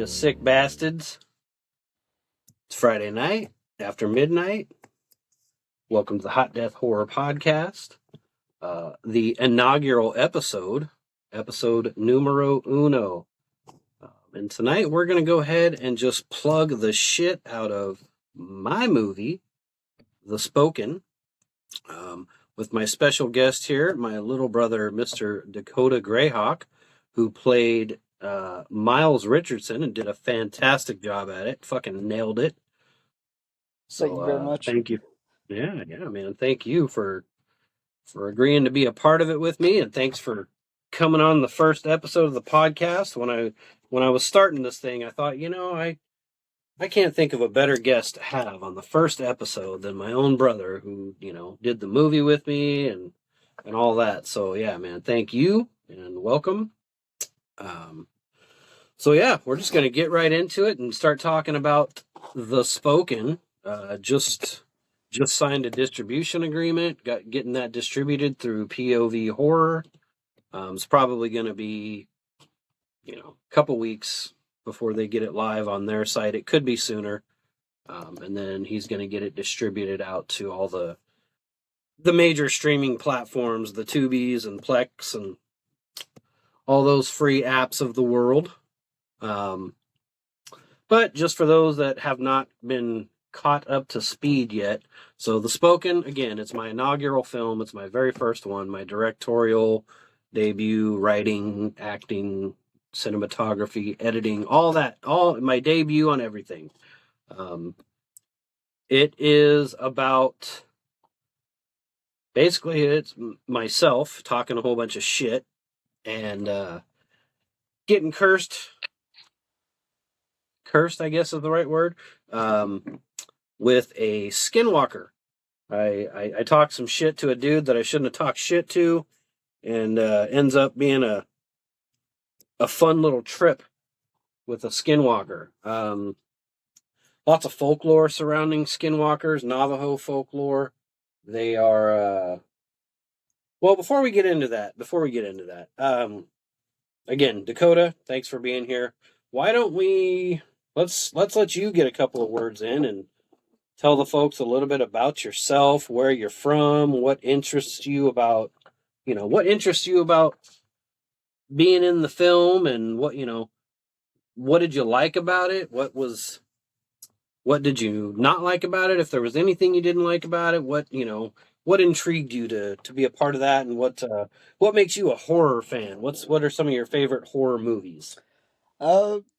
you sick bastards. It's Friday night after midnight. Welcome to the Hot Death Horror Podcast. The inaugural episode numero uno. And tonight we're going to go ahead and just plug the shit out of my movie, The Spoken, with my special guest here, my little brother, Mr. Dakota Grayhawk, who played Miles Richardson and did a fantastic job at it. Fucking nailed it. So, Thank you very much. Thank you. Yeah, man. Thank you for agreeing to be a part of it with me, and thanks for coming on the first episode of the podcast. When I was starting this thing, I thought, I can't think of a better guest to have on the first episode than my own brother, who did the movie with me and all that. So yeah, man, thank you and welcome. So yeah, we're just gonna get right into it and start talking about The Spoken. Just signed a distribution agreement, getting that distributed through POV Horror. It's probably going to be, a couple weeks before they get it live on their site. It could be sooner. And then he's going to get it distributed out to all the major streaming platforms, the Tubies and Plex and all those free apps of the world. But just for those that have not been caught up to speed yet. So The Spoken, again, it's my inaugural film. It's my very first one, my directorial debut, writing, acting, cinematography, editing, all my debut on everything. It is about, basically it's myself talking a whole bunch of shit and getting cursed, I guess is the right word, with a skinwalker. I talked some shit to a dude that I shouldn't have talked shit to, and ends up being a fun little trip with a skinwalker. Lots of folklore surrounding skinwalkers, Navajo folklore. They are well, before we get into that, again, Dakota, thanks for being here. Why don't we let's let you get a couple of words in and tell the folks a little bit about yourself, where you're from, what interests you about being in the film, and what did you like about it? What did you not like about it? If there was anything you didn't like about it, what intrigued you to be a part of that, and what makes you a horror fan? What are some of your favorite horror movies?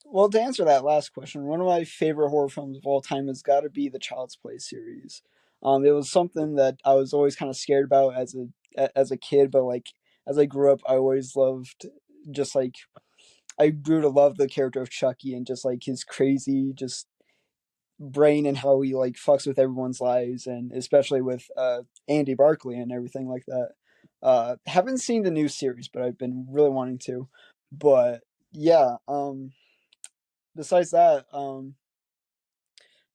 Well, to answer that last question, one of my favorite horror films of all time has got to be the Child's Play series. It was something that I was always kind of scared about as a kid, but like as I grew up, I always loved just like I grew to love the character of Chucky and just like his crazy just brain and how he like fucks with everyone's lives, and especially with Andy Barkley and everything like that. Haven't seen the new series, but I've been really wanting to. But yeah, besides that,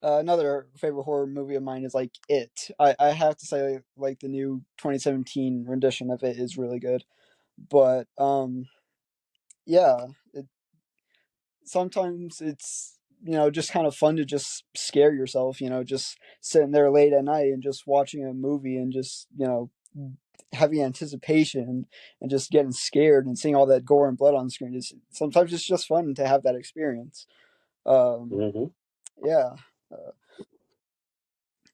another favorite horror movie of mine is like It. I have to say, like the new 2017 rendition of it is really good. But yeah, sometimes it's just kind of fun to just scare yourself. Just sitting there late at night and just watching a movie and just having anticipation and just getting scared and seeing all that gore and blood on the screen. Sometimes it's just fun to have that experience. Mm-hmm. Yeah.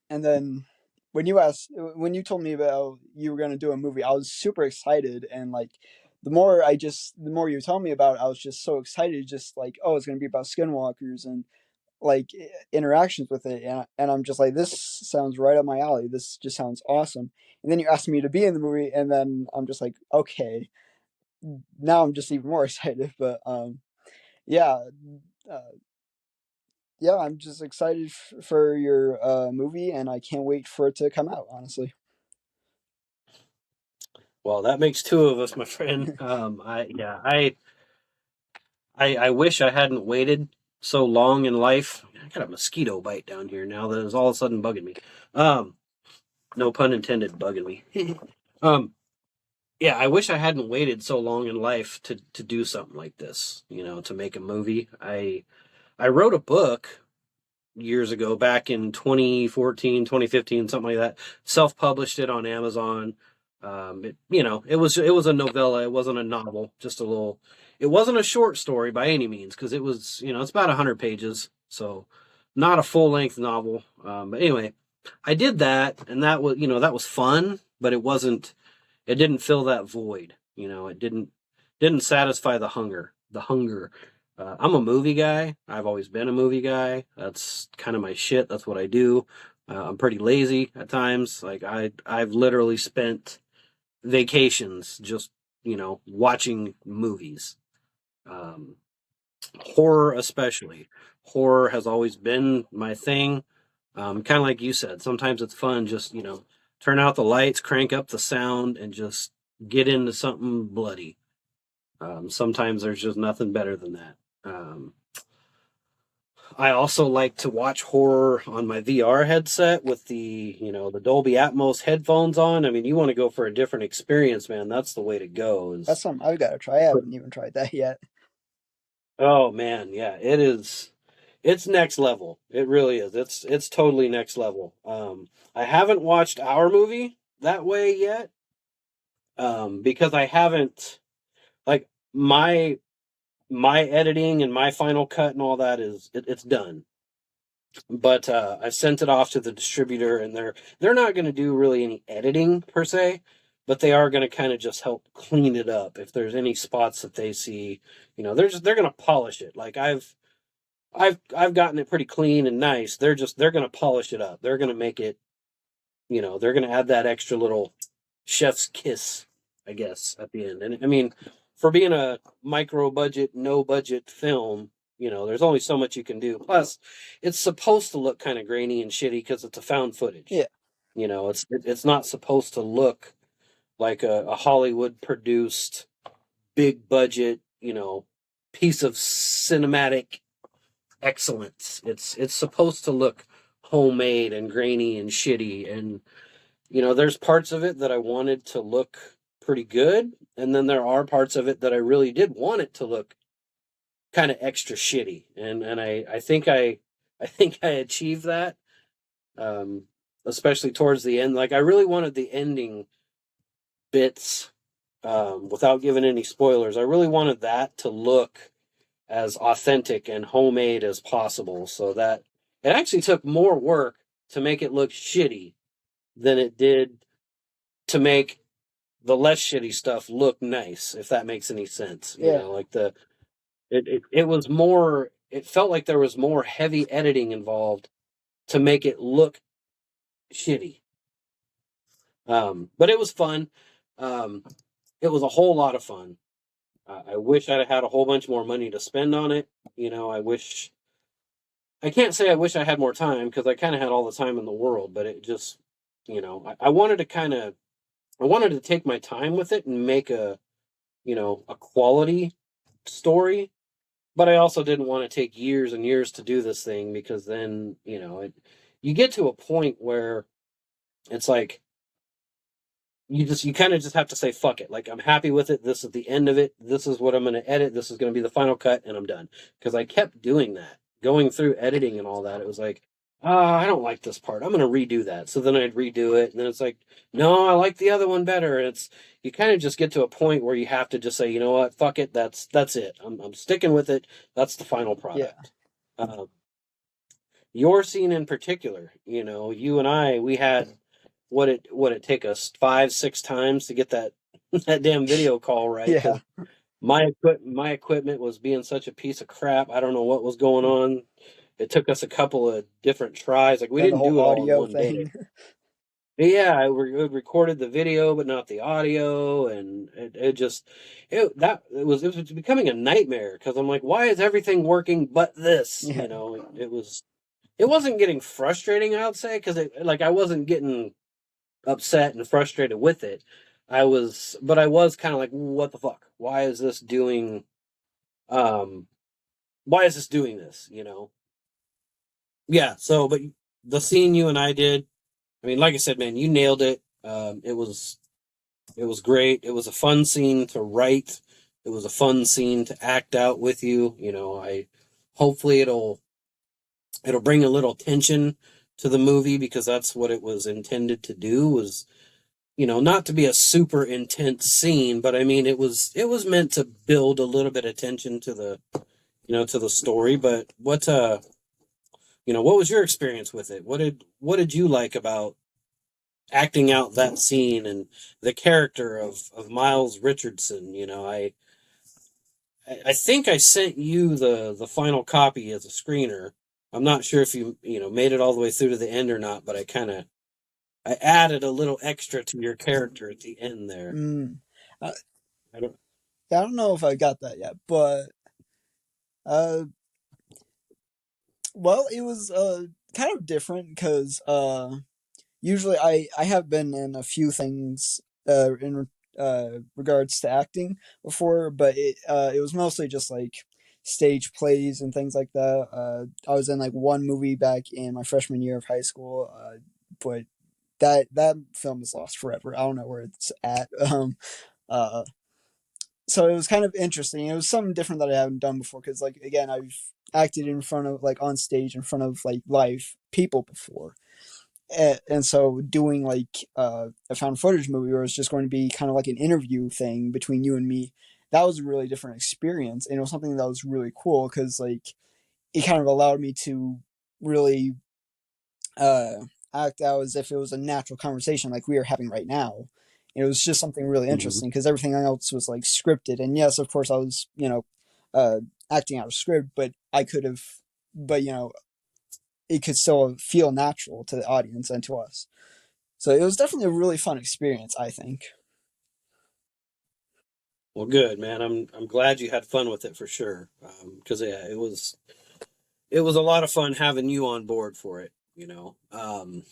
And then when you told me about you were going to do a movie, I was super excited. And like, the more you tell me about it, I was just so excited. Just like, oh, it's going to be about skinwalkers and like interactions with it. And I'm just like, this sounds right up my alley. This just sounds awesome. And then you asked me to be in the movie, and then I'm just like, okay, now I'm just even more excited. But yeah, uh, yeah, I'm just excited for your movie, and I can't wait for it to come out, honestly. Well, that makes two of us, my friend. I wish I hadn't waited so long in life. I got a mosquito bite down here now that is all of a sudden bugging me. No pun intended, bugging me. Yeah, I wish I hadn't waited so long in life to do something like this. To make a movie. I wrote a book years ago, back in 2014, 2015, something like that. Self-published it on Amazon. It was a novella. It wasn't a novel, just a little. It wasn't a short story by any means, because it was, it's about 100 pages, so not a full-length novel. But anyway, I did that, and that was fun, but it wasn't. It didn't fill that void. It didn't satisfy the hunger. The hunger. I'm a movie guy. I've always been a movie guy. That's kind of my shit. That's what I do. I'm pretty lazy at times. Like I've literally spent vacations just watching movies. Um, Horror especially. Horror has always been my thing. Kind of like you said. Sometimes it's fun. Just turn out the lights, crank up the sound, and just get into something bloody. Sometimes there's just nothing better than that. Um, I also like to watch horror on my VR headset with the Dolby Atmos headphones on. I mean, you want to go for a different experience, man. That's the way to go. That's something I've got to try. I haven't even tried that yet. Oh man, yeah, it is. It's next level. It really is. It's totally next level. I haven't watched our movie that way yet, because I haven't, like, my editing and my final cut and all that it's done. But I've sent it off to the distributor, and they're not going to do really any editing per se, but they are going to kind of just help clean it up if there's any spots that they see. They're going to polish it. Like I've gotten it pretty clean and nice. They're going to polish it up. They're going to make it. They're going to add that extra little chef's kiss, I guess, at the end. And I mean, for being a micro budget, no budget film, there's only so much you can do. Plus, it's supposed to look kind of grainy and shitty because it's a found footage. Yeah. It's not supposed to look like a Hollywood produced big budget, piece of cinematic excellence. It's supposed to look homemade and grainy and shitty, and there's parts of it that I wanted to look pretty good, and then there are parts of it that I really did want it to look kind of extra shitty, and I think I achieved that, um, especially towards the end. Like I really wanted the ending bits, without giving any spoilers. I really wanted that to look as authentic and homemade as possible, so that it actually took more work to make it look shitty than it did to make the less shitty stuff look nice, if that makes any sense. Yeah. Like it was more, it felt like there was more heavy editing involved to make it look shitty. But it was fun. Um, it was a whole lot of fun. I wish I'd had a whole bunch more money to spend on it. I can't say I wish I had more time, because I kind of had all the time in the world, but it just, I wanted to I wanted to take my time with it and make a quality story, but I also didn't want to take years and years to do this thing, because then, you get to a point where it's like, you kind of just have to say, fuck it. Like, I'm happy with it. This is the end of it. This is what I'm going to edit. This is going to be the final cut, and I'm done. Because I kept doing that, going through editing and all that. It was like, I don't like this part. I'm going to redo that. So then I'd redo it. And then it's like, no, I like the other one better. And you kind of just get to a point where you have to just say, you know what, fuck it. That's it. I'm sticking with it. That's the final product. Yeah. Your scene in particular, you and I, we had, what it take us 5-6 times to get that damn video call right. Yeah. My equipment was being such a piece of crap. I don't know what was going on. It took us a couple of different tries. Like, we didn't do it all in one day. Yeah, we recorded the video, but not the audio, and it was becoming a nightmare, because I'm like, why is everything working but this? Yeah. It wasn't getting frustrating, I would say, because I wasn't getting upset and frustrated with it. But I was kind of like, what the fuck? Why is this doing this? Yeah, so, but the scene you and I did, I mean, like I said, man, you nailed it. It was great. It was a fun scene to write. It was a fun scene to act out with you. hopefully it'll bring a little tension to the movie, because that's what it was intended to do, was, not to be a super intense scene, but I mean it was meant to build a little bit of tension to the story. But what was your experience with it? What did you like about acting out that scene and the character of Miles Richardson? I think I sent you the final copy as a screener. I'm not sure if you made it all the way through to the end or not, but I added a little extra to your character at the end there. Mm. Uh, I don't. yeah, I don't know if I got that yet, but uh, well, it was kind of different because usually I have been in a few things in regards to acting before, but it was mostly just like stage plays and things like that. I was in like one movie back in my freshman year of high school, but that film is lost forever. I don't know where it's at. Uh, so it was kind of interesting. It was something different that I haven't done before because, like, again, I've acted in front of like on stage in front of like live people before, and so doing like a found footage movie where it's just going to be kind of like an interview thing between you and me, that was a really different experience, and it was something that was really cool because like it kind of allowed me to really uh, act out as if it was a natural conversation like we are having right now. It was just something really Mhm. interesting because everything else was like scripted, and yes, of course, I was uh, acting out of script, but I could have, but it could still feel natural to the audience and to us. So it was definitely a really fun experience, I think. Well, good, man. I'm glad you had fun with it for sure. Because yeah, it was a lot of fun having you on board for it. And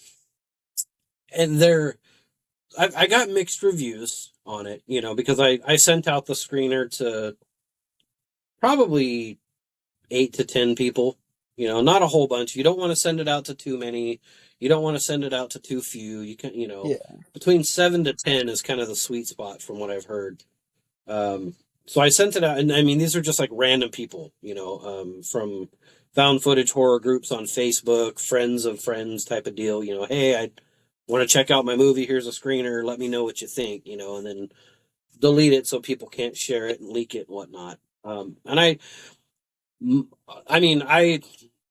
I got mixed reviews on it. Because I sent out the screener to probably 8 to 10 people. Not a whole bunch. You don't want to send it out to too many. You don't want to send it out to too few. You can, Yeah, between 7 to 10 is kind of the sweet spot from what I've heard. Um, so I sent it out, and I mean, these are just like random people, from found footage horror groups on Facebook, friends of friends type of deal. Hey, I want to check out my movie. Here's a screener. Let me know what you think. And then delete it so people can't share it and leak it and whatnot. And I mean,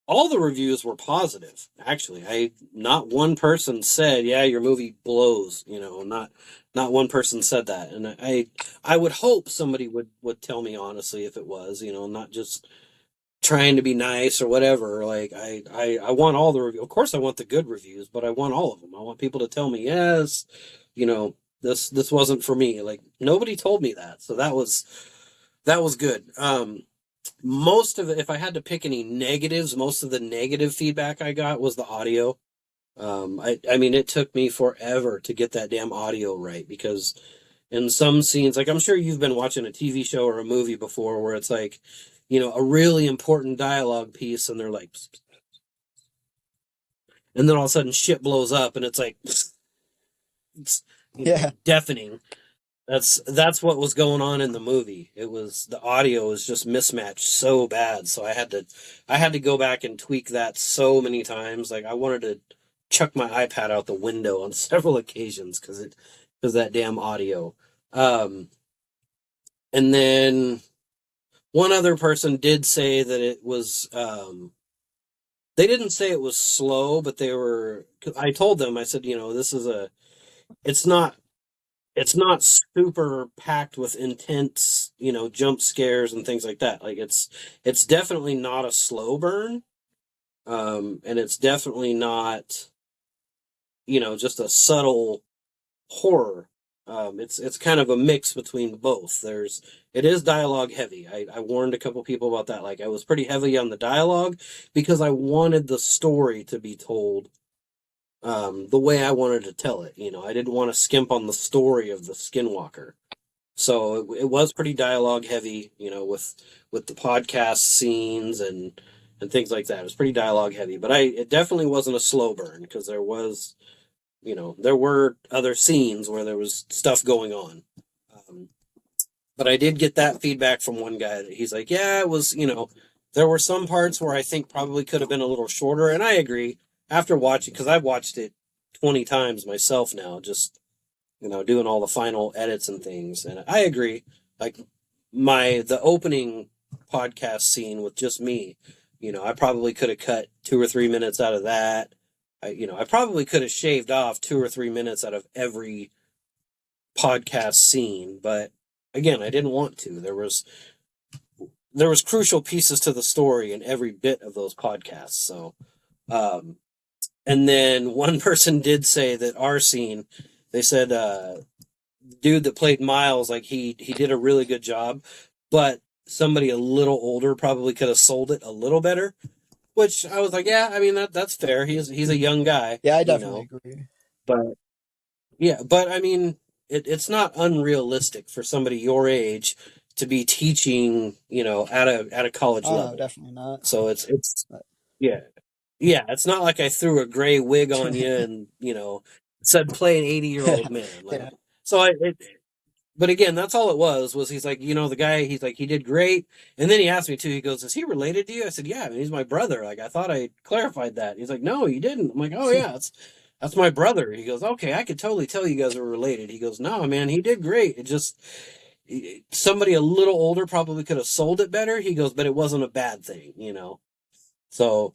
all the reviews were positive. Actually, not one person said, "Yeah, your movie blows." Not one person said that, and I would hope somebody would tell me honestly if it was, not just trying to be nice or whatever. Like I want all the reviews. Of course, I want the good reviews, but I want all of them. I want people to tell me, yes, you know, this wasn't for me. Like nobody told me that, so that was good. Most of it, if I had to pick any negatives, most of the negative feedback I got was the audio. I mean, it took me forever to get that damn audio right, because in some scenes, like I'm sure you've been watching a TV show or a movie before where it's like, a really important dialogue piece and they're like, and then all of a sudden shit blows up and it's like, it's, yeah, deafening. That's what was going on in the movie. It was the audio was just mismatched so bad, so I had to go back and tweak that so many times. Like I wanted to chuck my iPad out the window on several occasions because that damn audio. Um, and then one other person did say that it was. They didn't say it was slow, but they were. I told them, I said, this is a. It's not it's not super packed with intense, jump scares and things like that. Like it's definitely not a slow burn, and it's definitely not, just a subtle horror. It's kind of a mix between both. It is dialogue heavy. I warned a couple people about that. Like I was pretty heavy on the dialogue because I wanted the story to be told the way I wanted to tell it. I didn't want to skimp on the story of the Skinwalker. So it was pretty dialogue heavy, with the podcast scenes and things like that. It was pretty dialogue heavy, but it definitely wasn't a slow burn because there were other scenes where there was stuff going on. Um, but I did get that feedback from one guy that he's like, yeah, it was, There were some parts where I think probably could have been a little shorter, and I agree. After watching, because I've watched it 20 times myself now, just doing all the final edits and things, and I agree. Like the opening podcast scene with just me, I probably could have cut 2 or 3 minutes out of that. I probably could have shaved off 2 or 3 minutes out of every podcast scene, but again, I didn't want to. There was crucial pieces to the story in every bit of those podcasts. So, and then one person did say that our scene, they said, dude that played Miles, like he did a really good job, but somebody a little older probably could have sold it a little better. Which I was like, yeah, I mean that's fair. He's a young guy, Yeah, I definitely agree. but yeah, but I mean it's not unrealistic for somebody your age to be teaching, at a college Oh no, level. definitely not. So it's yeah. Yeah, it's not like I threw a gray wig on you and, said play an 80-year-old man. Like Yeah. so but again, that's all it was he's like, the guy, he's like, he did great. And then he asked me too, he goes, is he related to you? I said, yeah, I mean, he's my brother. Like, I thought I clarified that. He's like, no, you didn't. I'm like, oh yeah, that's my brother. He goes, okay, I could totally tell you guys are related. He goes, no, man, he did great. It just, somebody a little older probably could have sold it better. He goes, but it wasn't a bad thing. So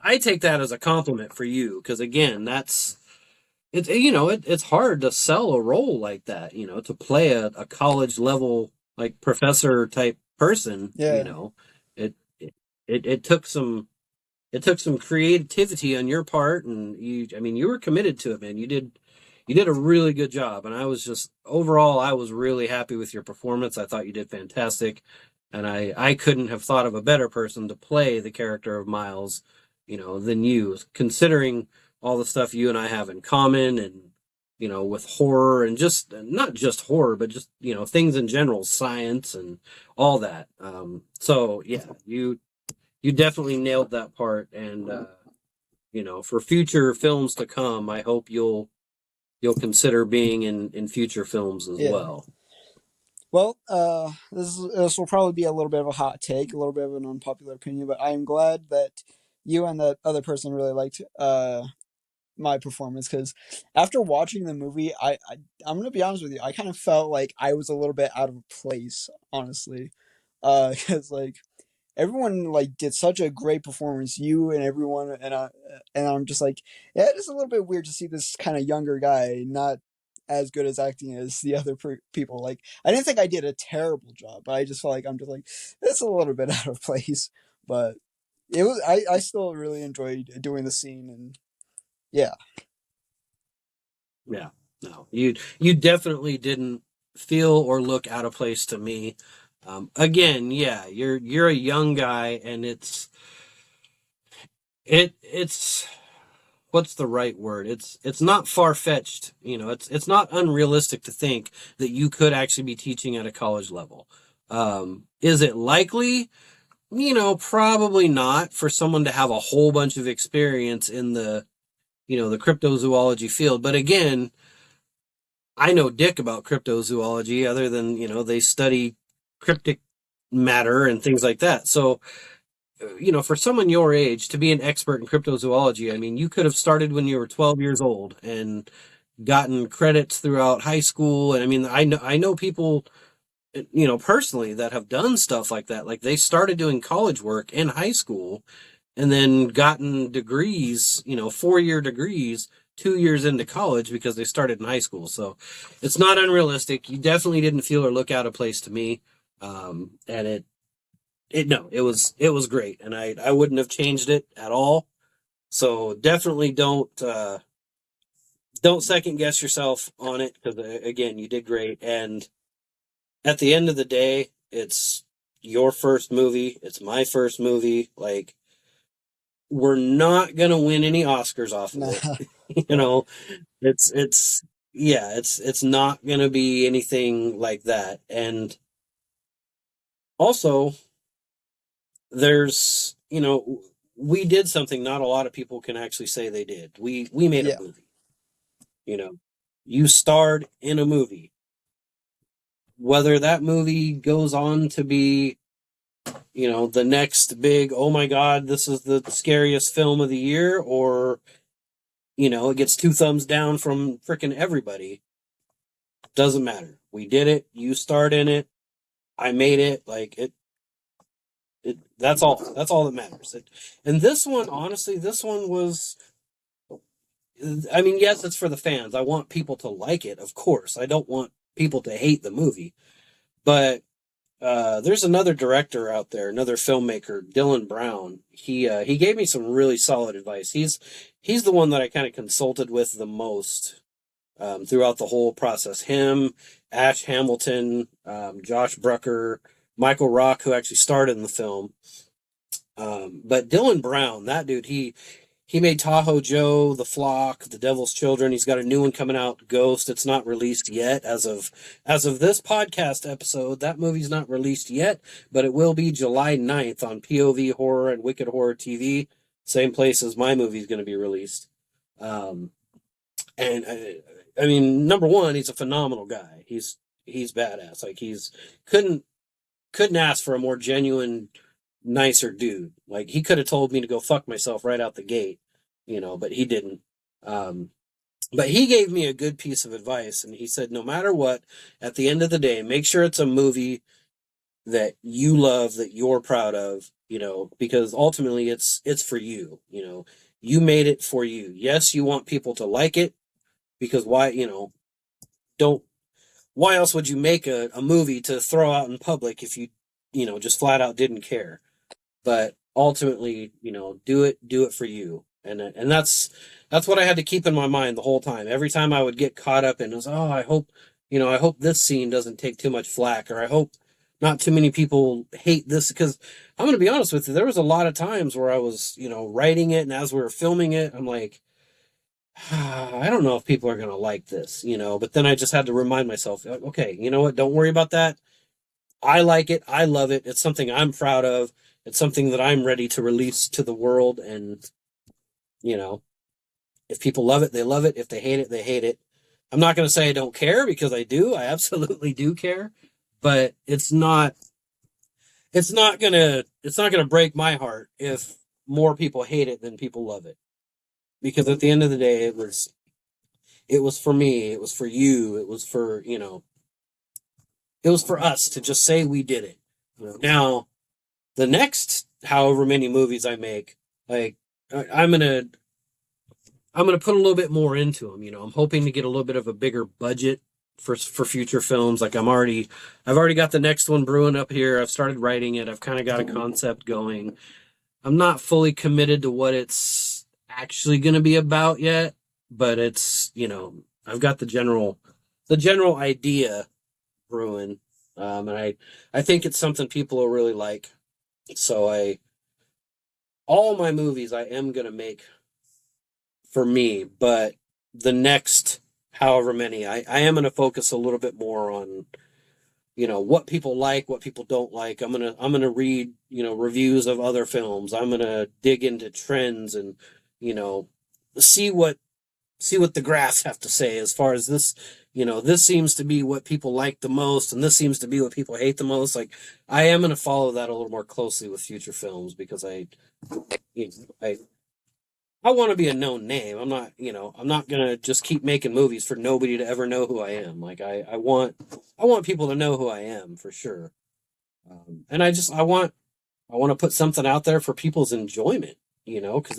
I take that as a compliment for you. Cause again, it's hard to sell a role like that, to play a college level, like professor type person, Yeah. it, it, it took some creativity on your part, and you were committed to it, man. You did a really good job, and I was really happy with your performance. I thought you did fantastic, and I couldn't have thought of a better person to play the character of Miles, than you, considering all the stuff you and I have in common, and with horror, and just not just horror, but just things in general, science and all that. So yeah, you definitely nailed that part, and for future films to come, I hope you'll consider being in future films as Yeah. well. Well, this will probably be a little bit of a hot take, a little bit of an unpopular opinion, but I'm glad that you and that other person really liked my performance, because after watching the movie, I'm gonna be honest with you, I kind of felt like I was a little bit out of place, honestly, because like everyone like did such a great performance, you and everyone, and I'm just like, yeah, it is a little bit weird to see this kind of younger guy not as good as acting as the other people. Like, I didn't think I did a terrible job, but I just felt like I'm just like, it's a little bit out of place. But it was, I still really enjoyed doing the scene, and yeah. Yeah, no, you definitely didn't feel or look out of place to me. Again, yeah, you're a young guy, and it's what's the right word? It's not far fetched. It's not unrealistic to think that you could actually be teaching at a college level. Is it likely? Probably not for someone to have a whole bunch of experience in the cryptozoology field. But again, I know dick about cryptozoology other than, they study cryptic matter and things like that. So, for someone your age to be an expert in cryptozoology, I mean, you could have started when you were 12 years old and gotten credits throughout high school. And I mean, I know people, personally that have done stuff like that. Like they started doing college work in high school and then gotten degrees, 4-year degrees 2 years into college because they started in high school. So it's not unrealistic. You definitely didn't feel or look out of place to me. And no, it was great. And I wouldn't have changed it at all. So definitely don't second guess yourself on it. Cause again, you did great. And at the end of the day, it's your first movie. It's my first movie. Like, we're not gonna win any Oscars off of Nah. it. Yeah. It's yeah, it's not gonna be anything like that. And also, there's we did something not a lot of people can actually say they did. We made a Yeah. movie. You know, you starred in a movie. Whether that movie goes on to be the next big, oh my God, this is the scariest film of the year, or, it gets 2 thumbs down from freaking everybody. Doesn't matter. We did it. You starred in it. I made it. Like that's all. That's all that matters. And this one, honestly, this one was, I mean, yes, it's for the fans. I want people to like it, of course. I don't want people to hate the movie. But there's another director out there, another filmmaker, Dylan Brown. He gave me some really solid advice. He's the one that I kind of consulted with the most throughout the whole process. Him, Ash Hamilton, Josh Brucker, Michael Rock, who actually starred in the film. But Dylan Brown, that dude, he made Tahoe Joe, The Flock, The Devil's Children. He's got a new one coming out, Ghost. It's not released yet as of this podcast episode. That movie's not released yet, but it will be July 9th on POV Horror and Wicked Horror TV. Same place as my movie's going to be released. And I mean, number one, he's a phenomenal guy. He's badass. Like couldn't ask for a more genuine, nicer dude. Like he could have told me to go fuck myself right out the gate, but he didn't. But he gave me a good piece of advice, and he said, no matter what, at the end of the day, make sure it's a movie that you love, that you're proud of, because ultimately it's for you. You made it for you. Yes, you want people to like it, because why, don't, why else would you make a movie to throw out in public if you, just flat out didn't care? But ultimately, do it for you. And that's what I had to keep in my mind the whole time. Every time I would get caught up in it was, I hope this scene doesn't take too much flack, or I hope not too many people hate this, because I'm going to be honest with you, there was a lot of times where I was, writing it, and as we were filming it, I'm like, I don't know if people are going to like this, but then I just had to remind myself, okay, you know what? Don't worry about that. I like it. I love it. It's something I'm proud of. It's something that I'm ready to release to the world. And, if people love it, they love it. If they hate it, they hate it. I'm not going to say I don't care, because I do. I absolutely do care. But it's not going to break my heart if more people hate it than people love it. Because at the end of the day, it was for me. It was for you. It was for, it was for us to just say we did it. Now, the next however many movies I make, like I'm gonna put a little bit more into them. I'm hoping to get a little bit of a bigger budget for future films. Like I've already got the next one brewing up here. I've started writing it. I've kind of got a concept going. I'm not fully committed to what it's actually going to be about yet, but it's, I've got the general idea brewing. And I think it's something people will really like. So all my movies I am going to make for me, but the next however many, I am going to focus a little bit more on, what people like, what people don't like. I'm going to read, reviews of other films. I'm going to dig into trends and, see what the graphs have to say as far as this, this seems to be what people like the most, and this seems to be what people hate the most. Like, I am going to follow that a little more closely with future films, because I want to be a known name. I'm not going to just keep making movies for nobody to ever know who I am. Like, I want people to know who I am, for sure. And I want to put something out there for people's enjoyment, because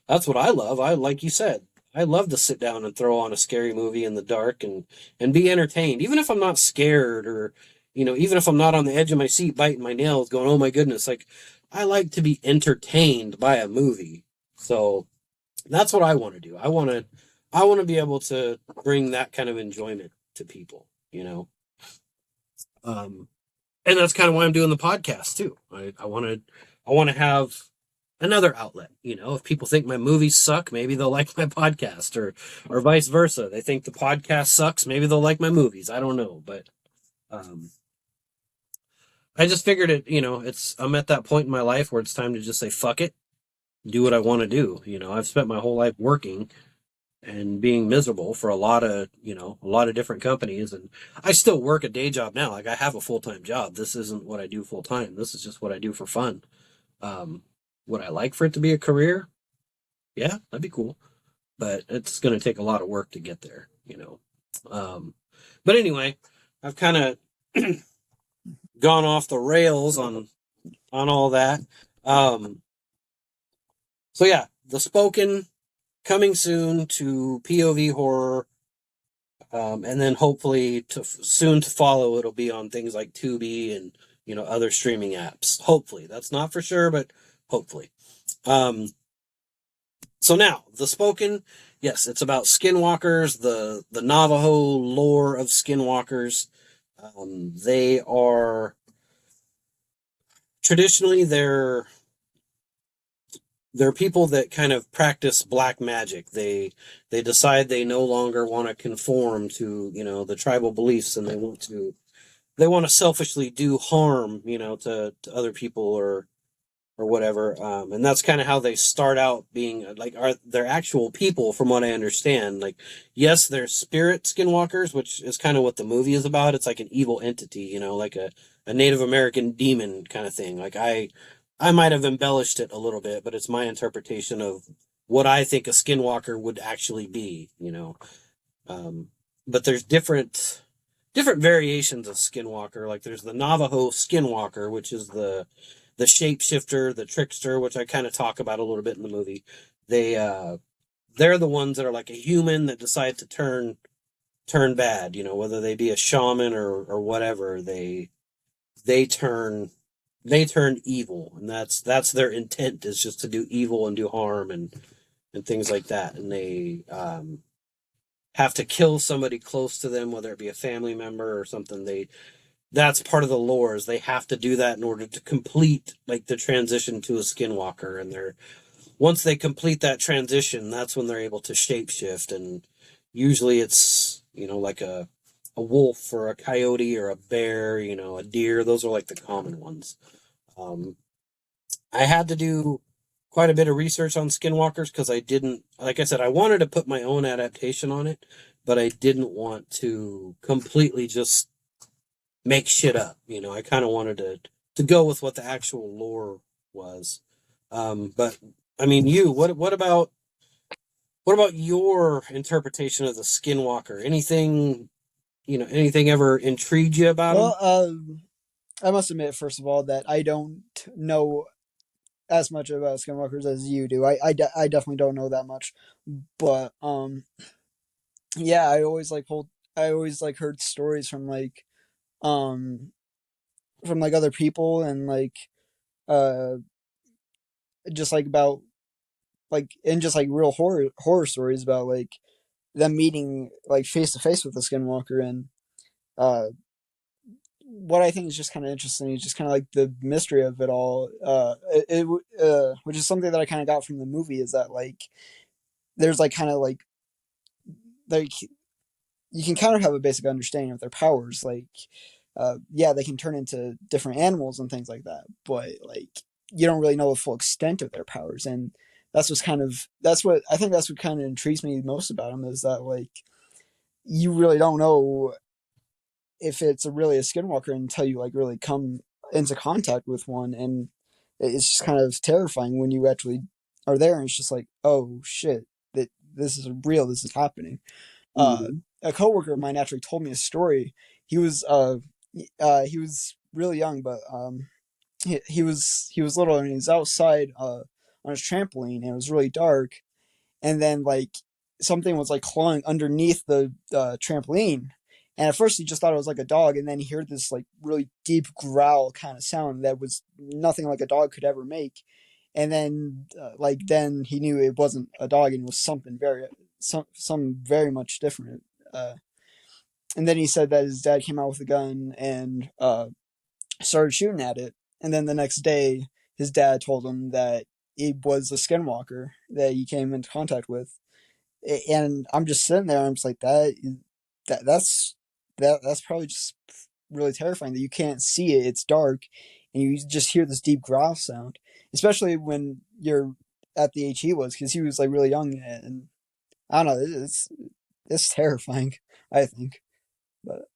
that's what I love. Like you said, I love to sit down and throw on a scary movie in the dark and be entertained, even if I'm not scared, or, even if I'm not on the edge of my seat biting my nails going, oh my goodness, like I like to be entertained by a movie. So that's what I want to do. I want to be able to bring that kind of enjoyment to people, and that's kind of why I'm doing the podcast too. I want to have another outlet. If people think my movies suck, maybe they'll like my podcast, or vice versa. They think the podcast sucks, maybe they'll like my movies. I don't know, but I just figured I'm at that point in my life where it's time to just say fuck it, do what I want to do. I've spent my whole life working, and being miserable for a lot of, a lot of different companies. And I still work a day job now. Like I have a full-time job. This isn't what I do full time. This is just what I do for fun. Um, would I like for it to be a career? Yeah, that'd be cool. But it's going to take a lot of work to get there. But anyway, I've kind of gone off the rails on all that. So yeah, the spoken coming soon to POV horror, and then hopefully soon to follow, it'll be on things like Tubi and other streaming apps. Hopefully, that's not for sure, but hopefully. So now the spoken, yes, it's about skinwalkers, the Navajo lore of skinwalkers. They are traditionally they're people that kind of practice black magic. They decide they no longer want to conform to the tribal beliefs, and they want to selfishly do harm to other people or whatever. And that's kind of how they start out being like they're actual people, from what I understand. Like, yes, they're spirit skinwalkers, which is kind of what the movie is about. It's like an evil entity, like a Native American demon kind of thing. Like I might have embellished it a little bit, but it's my interpretation of what I think a skinwalker would actually be. Um, but there's different variations of skinwalker. Like there's the Navajo skinwalker, which is the shapeshifter, the trickster, which I kind of talk about a little bit in the movie. They're the ones that are like a human that decide to turn bad, whether they be a shaman or whatever. They turn evil, and that's their intent, is just to do evil and do harm and things like that. And they have to kill somebody close to them, whether it be a family member or something. That's part of the lore, is they have to do that in order to complete like the transition to a skinwalker. And once they complete that transition, that's when they're able to shapeshift. And usually it's like a wolf or a coyote or a bear, a deer. Those are like the common ones. I had to do quite a bit of research on skinwalkers because I didn't, like I said, I wanted to put my own adaptation on it, but I didn't want to completely just make shit up. I kind of wanted to go with what the actual lore was. But I mean, what about your interpretation of the Skinwalker? Anything ever intrigued you about him? Well, I must admit, first of all, that I don't know as much about skinwalkers as you do. I definitely don't know that much, but yeah, I always like heard stories um from like other people, and uh just like about like and just like real horror stories about like them meeting like face to face with the skinwalker. And uh what I think is just kind of interesting is just kind of like the mystery of it all. Which is something that I kind of got from the movie, is that like there's like kind of like you can kind of have a basic understanding of their powers. Like, yeah, they can turn into different animals and things like that, but like you don't really know the full extent of their powers. And that's what kind of intrigues me most about them, is that like you really don't know if it's really a skinwalker until you like really come into contact with one. And it's just kind of terrifying when you actually are there, and it's just like, oh shit, that this is real, this is happening. uh, Mm-hmm. a coworker of mine actually told me a story. He was he was really young, but he was little, and he was outside on his trampoline, and it was really dark. And then like something was like clawing underneath the trampoline. And at first he just thought it was like a dog, and then he heard this like really deep growl kind of sound that was nothing like a dog could ever make. And then then he knew it wasn't a dog, and it was some very much different. Uh, and then he said that his dad came out with a gun and started shooting at it. And then the next day, his dad told him that it was a skinwalker that he came into contact with. And I'm just sitting there, I'm just like, that that's probably just really terrifying, that you can't see it, it's dark, and you just hear this deep growl sound, especially when you're at the age he was, because he was like really young. And I don't know. It's terrifying. I think, but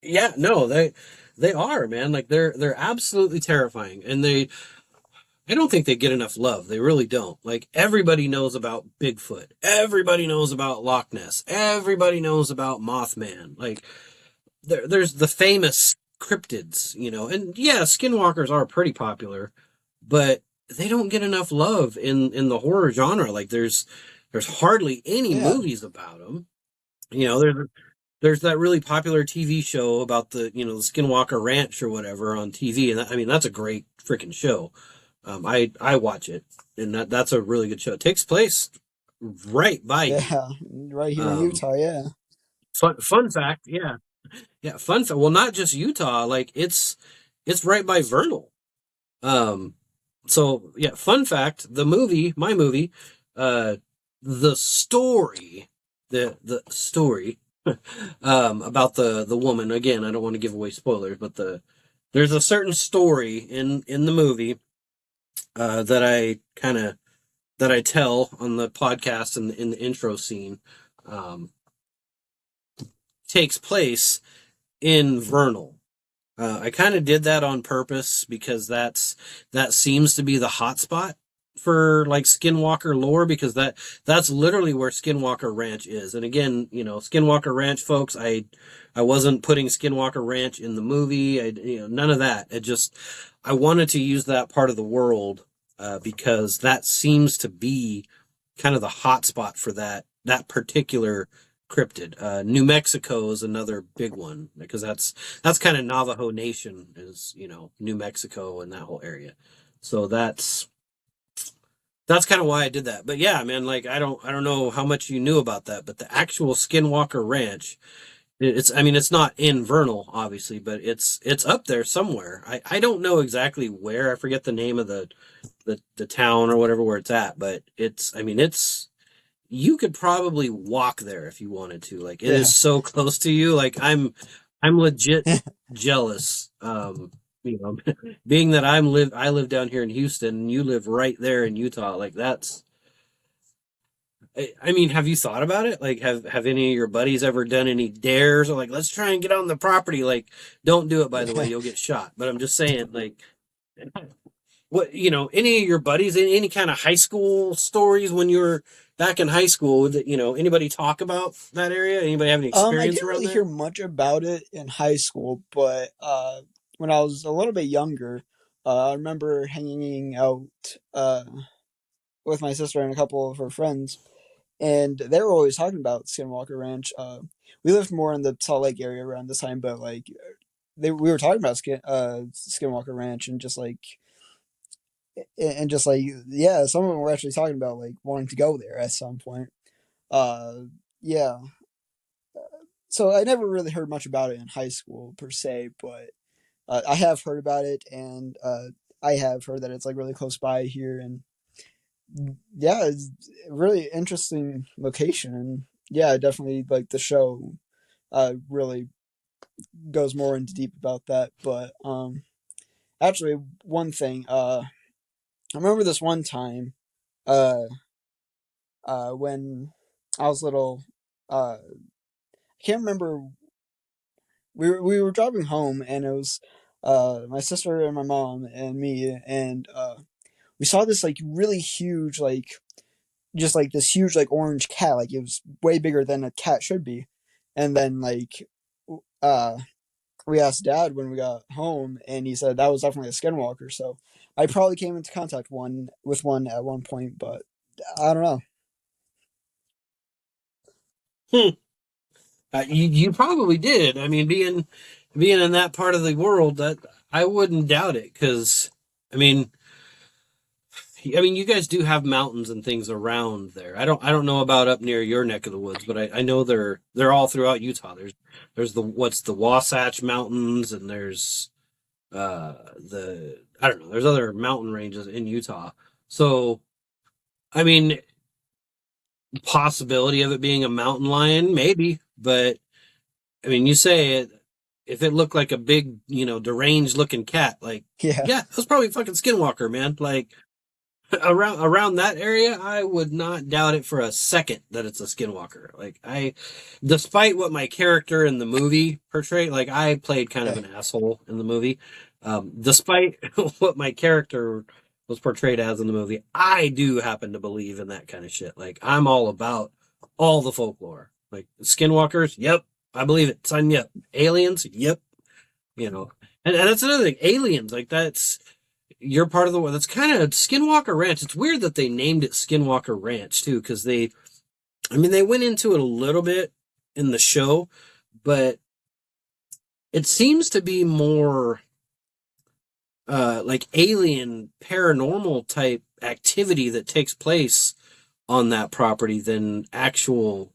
Yeah, no, they are, man. Like they're absolutely terrifying, and they I don't think they get enough love. They really don't. Like everybody knows about Bigfoot. Everybody knows about Loch Ness. Everybody knows about Mothman. Like there's the famous cryptids, and yeah, skinwalkers are pretty popular, but they don't get enough love in the horror genre. Like there's hardly any yeah, movies about them. There's that really popular TV show about the Skinwalker Ranch or whatever on TV, and I mean that's a great freaking show. I watch it, and that's a really good show. It takes place right by you. yeah, right here in Um, Utah. Yeah, fun fact, yeah, yeah, fun fact. Well, not just Utah, like it's right by Vernal. Um, so yeah, fun fact: my movie, uh, the story, the story, about the woman. Again, I don't want to give away spoilers, but there's a certain story in the movie, that I tell on the podcast and in the intro scene, um, takes place in Vernal. I kind of did that on purpose because that seems to be the hot spot for like Skinwalker lore, because that's literally where Skinwalker Ranch is. And again, Skinwalker Ranch folks, I wasn't putting Skinwalker Ranch in the movie. None of that. I wanted to use that part of the world, because that seems to be kind of the hot spot for that particular cryptid. New Mexico is another big one, because that's kind of Navajo Nation, is New Mexico and that whole area. So that's kind of why I did that. But yeah, man, like I don't know how much you knew about that, but the actual Skinwalker Ranch, it's not in Vernal, obviously, but it's up there somewhere. I don't know exactly where. I forget the name of the town or whatever where it's at, but it's you could probably walk there if you wanted to. Like it yeah. is so close to you. Like I'm legit jealous. Being that I live down here in Houston and you live right there in Utah. Like that's. I mean, have you thought about it? Like, have any of your buddies ever done any dares, or like, let's try and get on the property? Like, don't do it, by the way, you'll get shot. But I'm just saying, like, any of your buddies, any kind of high school stories when you were back in high school, that anybody talk about that area? Anybody have any I experience didn't around really hear there? much about it in high school, but when I was a little bit younger, I remember hanging out with my sister and a couple of her friends, and they were always talking about Skinwalker Ranch. We lived more in the Salt Lake area around this time, but like we were talking about Skinwalker Ranch, and just like yeah, some of them were actually talking about like wanting to go there at some point. Uh, yeah, so I never really heard much about it in high school per se, but I have heard about it, and I have heard that it's like really close by here, and yeah, it's a really interesting location, and yeah, definitely like the show really goes more into deep about that. But actually, one thing I remember this one time uh when I was little. I can't remember. We were driving home, and it was my sister and my mom and me, and we saw this like really huge, like just like this huge like orange cat, like it was way bigger than a cat should be. And then like uh we asked dad when we got home, and he said that was definitely a skinwalker. So I probably came into contact with one at one point, but I don't know. Hmm. You probably did. I mean, being in that part of the world, that I wouldn't doubt it, because I mean, you guys do have mountains and things around there. I don't know about up near your neck of the woods, but I know they're all throughout Utah. There's the Wasatch Mountains, and there's the I don't know. There's other mountain ranges in Utah. So I mean, possibility of it being a mountain lion, maybe, but I mean, you say it, if it looked like a big, deranged looking cat, like Yeah, yeah, that's probably a fucking skinwalker, man. Like around that area, I would not doubt it for a second that it's a skinwalker. Like despite what my character in the movie portrayed, like I played kind of Yeah. an asshole in the movie. Despite what my character was portrayed as in the movie, I do happen to believe in that kind of shit. Like I'm all about all the folklore. Like skinwalkers, yep, I believe it. Sign me up. Aliens, yep. And that's another thing. Aliens, like you're part of the one. That's kind of Skinwalker Ranch. It's weird that they named it Skinwalker Ranch too, because they went into it a little bit in the show, but it seems to be more like alien paranormal type activity that takes place on that property than actual,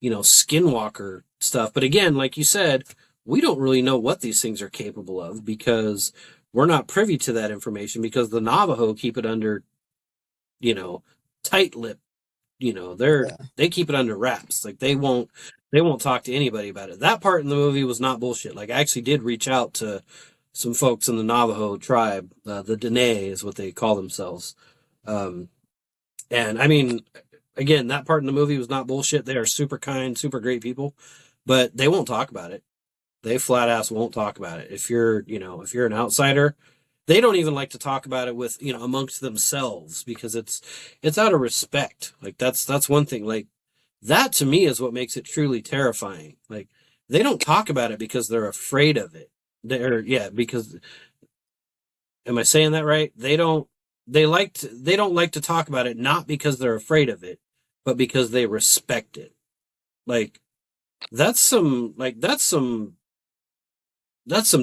skinwalker stuff. But again, like you said, we don't really know what these things are capable of because we're not privy to that information because the Navajo keep it under, tight lip. Yeah. They keep it under wraps. Like they won't talk to anybody about it. That part in the movie was not bullshit. Like I actually did reach out to some folks in the Navajo tribe. The Dene is what they call themselves. Um, and I mean, again, that part in the movie was not bullshit. They are super kind, super great people, but they won't talk about it. They flat ass won't talk about it. If you're an outsider, they don't even like to talk about it with, amongst themselves because it's out of respect. Like that's one thing. Like that to me is what makes it truly terrifying. Like they don't talk about it because they're afraid of it. Because am I saying that right? They don't like to talk about it not because they're afraid of it, but because they respect it. Like that's some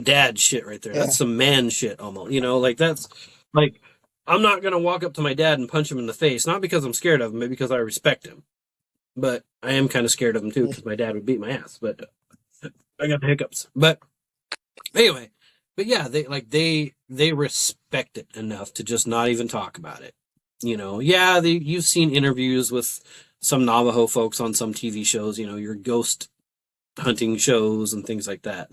dad shit right there. Yeah. That's some man shit almost. Like that's like I'm not gonna walk up to my dad and punch him in the face, not because I'm scared of him, but because I respect him. But I am kind of scared of him too, because my dad would beat my ass. But I got the hiccups. But anyway, but yeah, they respect it enough to just not even talk about it. Yeah, you've seen interviews with some Navajo folks on some TV shows. Your ghost hunting shows and things like that.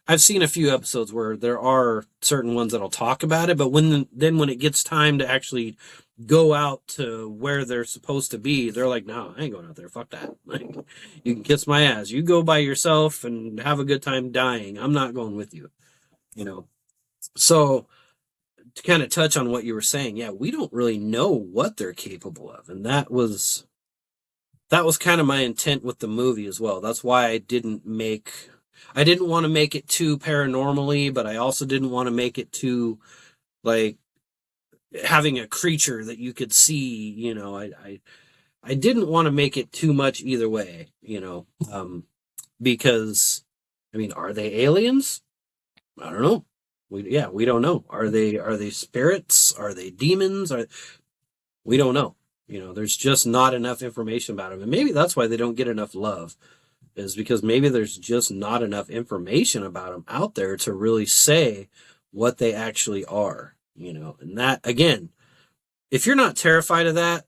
I've seen a few episodes where there are certain ones that'll talk about it, but when it gets time to actually go out to where they're supposed to be, they're like, "No, I ain't going out there. Fuck that. Like, you can kiss my ass. You go by yourself and have a good time dying. I'm not going with you." You know. So to kind of touch on what you were saying, yeah, we don't really know what they're capable of, and that was kind of my intent with the movie as well. That's why I didn't want to make it too paranormally, but I also didn't want to make it too like having a creature that you could see. I didn't want to make it too much either way. Because I mean, are they aliens? I don't know. We don't know. Are they spirits? Are they demons? We don't know. There's just not enough information about them, and maybe that's why they don't get enough love. Is because maybe there's just not enough information about them out there to really say what they actually are. And that again, if you're not terrified of that,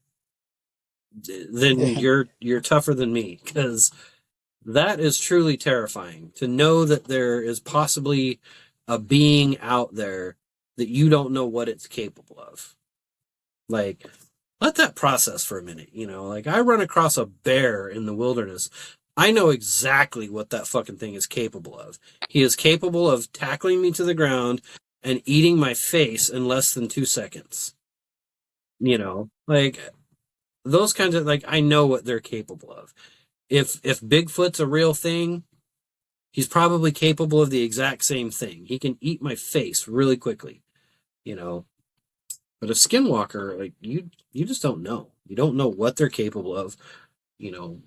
then Yeah. you're tougher than me because that is truly terrifying to know that there is possibly a being out there that you don't know what it's capable of. Like, let that process for a minute. Like I run across a bear in the wilderness. I know exactly what that fucking thing is capable of. He is capable of tackling me to the ground and eating my face in less than 2 seconds. Like those kinds of like I know what they're capable of. If Bigfoot's a real thing, he's probably capable of the exact same thing. He can eat my face really quickly. You know, but a skinwalker, like you just don't know. You don't know what they're capable of. You know,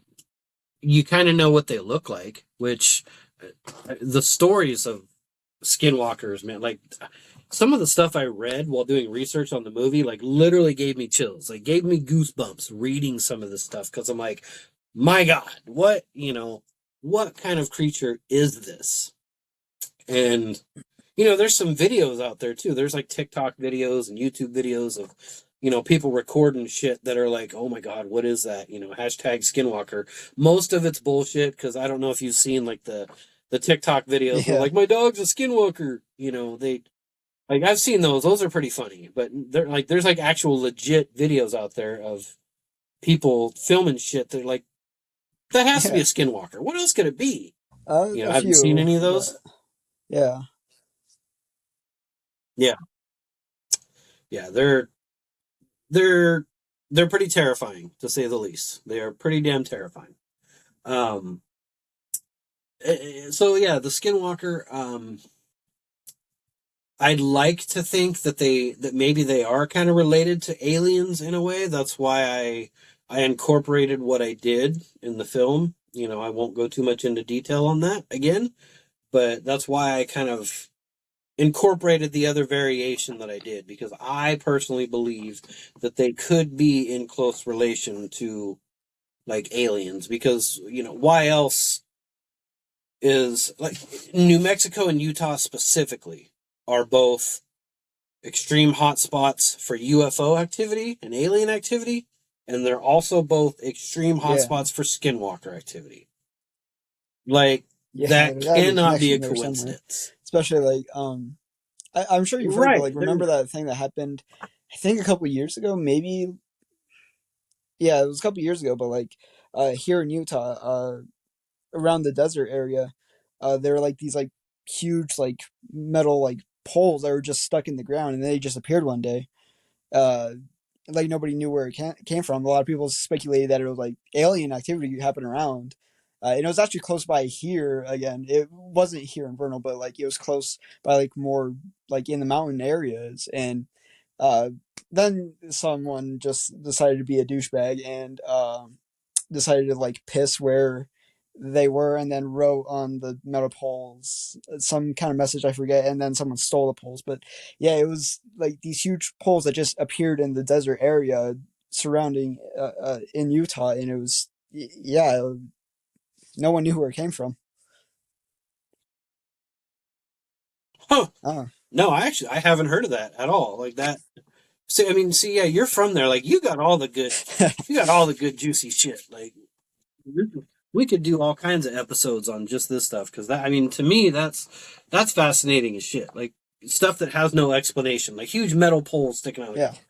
you kind of know what they look like, which the stories of skinwalkers, man, like some of the stuff I read while doing research on the movie, like literally gave me chills, like gave me goosebumps reading some of this stuff because I'm like, my God, what kind of creature is this? And there's some videos out there too. There's like TikTok videos and YouTube videos of people recording shit that are like, oh my God, what is that? Hashtag skinwalker. Most of it's bullshit because I don't know if you've seen like the TikTok videos where Yeah. like my dog's a skinwalker. Like I've seen those. Those are pretty funny. But they're like there's like actual legit videos out there of people filming shit. They're like that has to be Yeah, a skinwalker. What else could it be? You know, a have you seen few, any of but those? yeah, Yeah, yeah. They're they're pretty terrifying to say the least. They are pretty damn terrifying. Um, so yeah, the Skinwalker. I'd like to think that maybe they are kind of related to aliens in a way. That's why I incorporated what I did in the film. You know, I won't go too much into detail on that again, but that's why I kind of incorporated the other variation that I did because I personally believe that they could be in close relation to like aliens because, you know, why else is like New Mexico and Utah specifically are both extreme hotspots for UFO activity and alien activity, and they're also both extreme yeah, hotspots for skinwalker activity. Like yeah. that There gotta be a cannot be a connection there somewhere, coincidence. especially like I'm sure you've heard, but Right. like remember that thing that happened, I think a couple years ago, maybe. Yeah, it was a couple years ago, but like here in Utah, around the desert area, there were like these like huge like metal like poles that were just stuck in the ground, and they just appeared one day. Uh, like nobody knew where it came from. A lot of people speculated that it was like alien activity happening around. And it was actually close by here again. It wasn't here in Vernal, but like it was close by like more like in the mountain areas. And uh, then someone just decided to be a douchebag and decided to like piss where they were and then wrote on the metal poles some kind of message I forget, and then someone stole the poles. But yeah, it was like these huge poles that just appeared in the desert area surrounding in Utah, and it was yeah, no one knew where it came from. Huh. uh, No, I haven't heard of that at all. Like that. See, I mean, see, yeah, you're from there. Like you got all the good juicy shit. Like we could do all kinds of episodes on just this stuff because that, I mean, to me, that's fascinating as shit. Like stuff that has no explanation, like huge metal poles sticking out of the yeah, ground.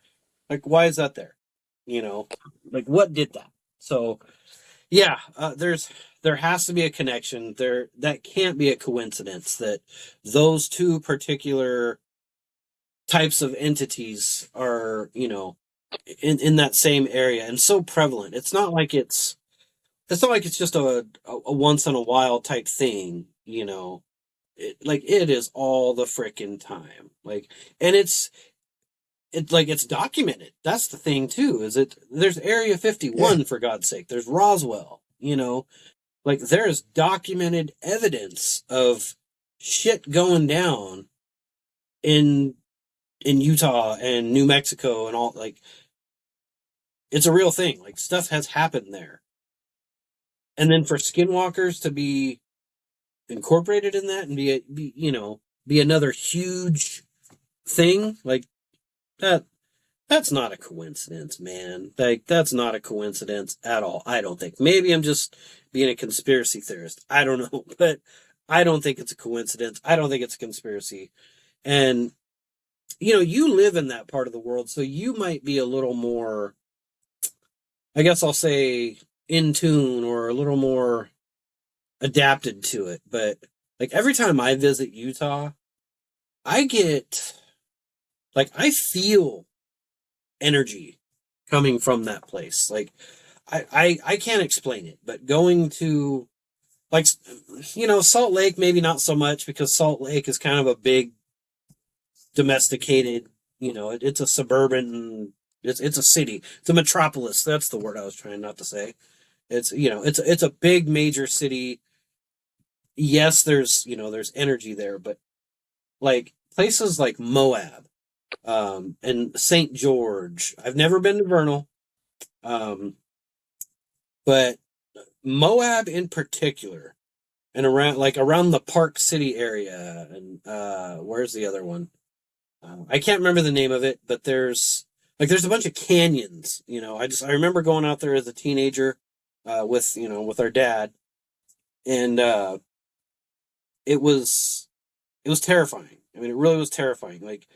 Like, why is that there? You know, like what did that? So yeah, there has to be a connection there. That can't be a coincidence that those two particular types of entities are, you know, in that same area and so prevalent. It's not like it's just a once in a while type thing, you know. Like it is all the frickin' time. Like, and it's like it's documented. That's the thing too. Is it? There's Area yeah, 51 for God's sake. There's Roswell. You know, like there's documented evidence of shit going down in Utah and New Mexico and all. Like it's a real thing. Like stuff has happened there. And then for skinwalkers to be incorporated in that and be you know be another huge thing like that, that's not a coincidence, man. Like that's not a coincidence at all. I don't think. Maybe I'm just being a conspiracy theorist. I don't know, but I don't think it's a coincidence. I don't think it's a conspiracy. And you know, you live in that part of the world, so you might be a little more, I guess I'll say, in tune or a little more adapted to it. But like every time I visit Utah, I get like I feel energy coming from that place. Like I can't explain it, but going to like you know Salt Lake maybe not so much because Salt Lake is kind of a big domesticated, you know, it's a suburban, it's a city, it's a metropolis. That's the word I was trying not to say. It's you know it's a big major city. Yes, there's you know there's energy there, but like places like Moab and St. George. I've never been to Vernal, um, but Moab in particular, and around the Park City area, and where's the other one? I can't remember the name of it, but there's a bunch of canyons. You know, I remember going out there as a teenager with you know with our dad, and it was terrifying. I mean, it really was terrifying. Like,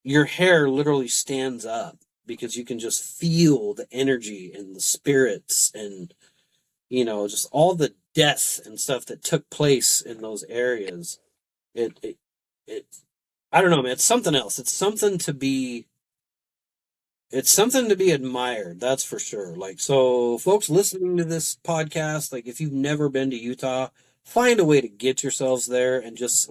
your hair literally stands up because you can just feel the energy and the spirits and, just all the death and stuff that took place in those areas. It I don't know, man. It's something else. It's something to be admired, that's for sure. Like, so folks listening to this podcast, like, if you've never been to Utah, find a way to get yourselves there and just,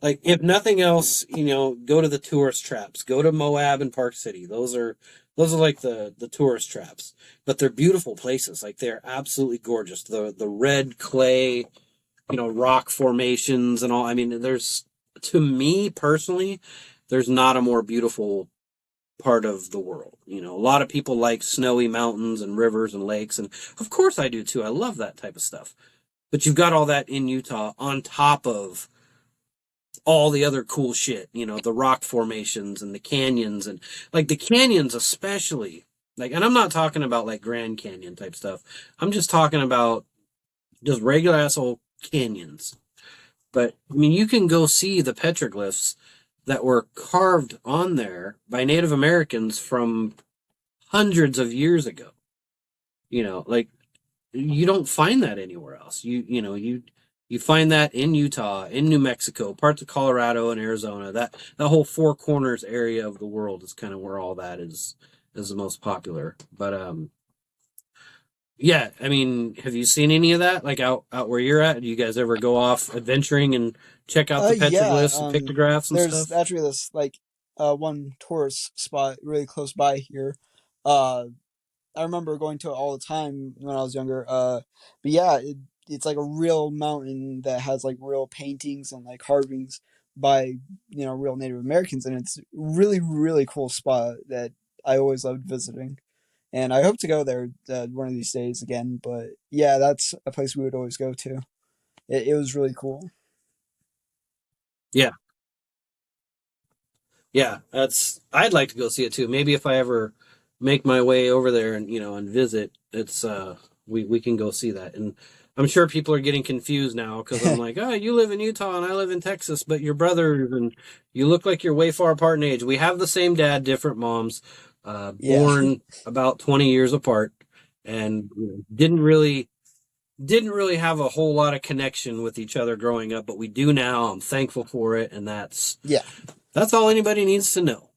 like, if nothing else, go to the tourist traps. Go to Moab and Park City. Those are like the tourist traps. But they're beautiful places. Like, they're absolutely gorgeous. The red clay, rock formations and all. I mean, to me personally, there's not a more beautiful part of the world. A lot of people like snowy mountains and rivers and lakes, and of course I do too. I love that type of stuff. But you've got all that in Utah on top of all the other cool shit, the rock formations and the canyons, and like the canyons especially. Like, and I'm not talking about like Grand Canyon type stuff. I'm just talking about just regular asshole canyons. But I mean, you can go see the petroglyphs that were carved on there by Native Americans from hundreds of years ago. Like, you don't find that anywhere else. You find that in Utah, in New Mexico, parts of Colorado and Arizona. That whole Four Corners area of the world is kind of where all that is the most popular. But yeah, I mean, have you seen any of that, like out where you're at? Do you guys ever go off adventuring and check out the Yeah. petroglyphs and pictographs and There's stuff? actually this like one tourist spot really close by here. Uh, I remember going to it all the time when I was younger. But yeah, it's like a real mountain that has like real paintings and like carvings by real Native Americans, and it's really really cool spot that I always loved visiting. And I hope to go there one of these days again. But yeah, that's a place we would always go to. It was really cool. Yeah, yeah, I'd like to go see it too. Maybe if I ever make my way over there and and visit, it's we can go see that. And I'm sure people are getting confused now because I'm like, oh, you live in Utah and I live in Texas, but you're brothers and you look like you're way far apart in age. We have the same dad, different moms, Yeah, born about 20 years apart, and didn't really have a whole lot of connection with each other growing up, but we do now. I'm thankful for it, and yeah, that's all anybody needs to know.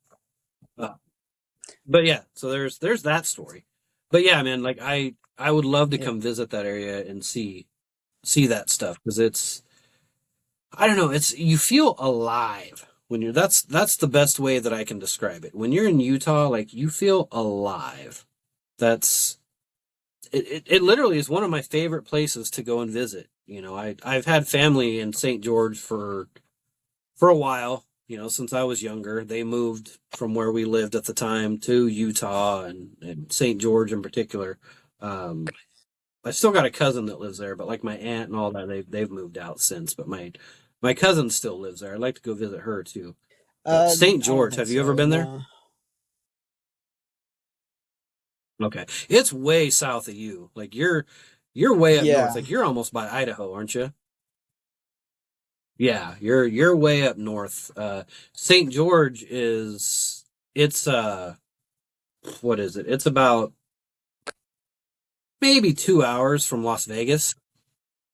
Uh, but yeah, so there's that story. But yeah, man, like I would love to yeah. come visit that area and see that stuff because it's I don't know, it's you feel alive when you're that's the best way that I can describe it. When you're in Utah, like you feel alive. That's it literally is one of my favorite places to go and visit. I've had family in St. George for a while, since I was younger. They moved from where we lived at the time to Utah and St. George in particular. Um, I still got a cousin that lives there, but like my aunt and all that, they've moved out since. But my cousin still lives there. I'd like to go visit her too. But St. I don't George, think have you ever so. been there? No. Okay, it's way south of you. Like you're way up north. Yeah, Like you're almost by Idaho, aren't you? Yeah, you're way up north. St. George it's what is it? It's about maybe 2 hours from Las Vegas.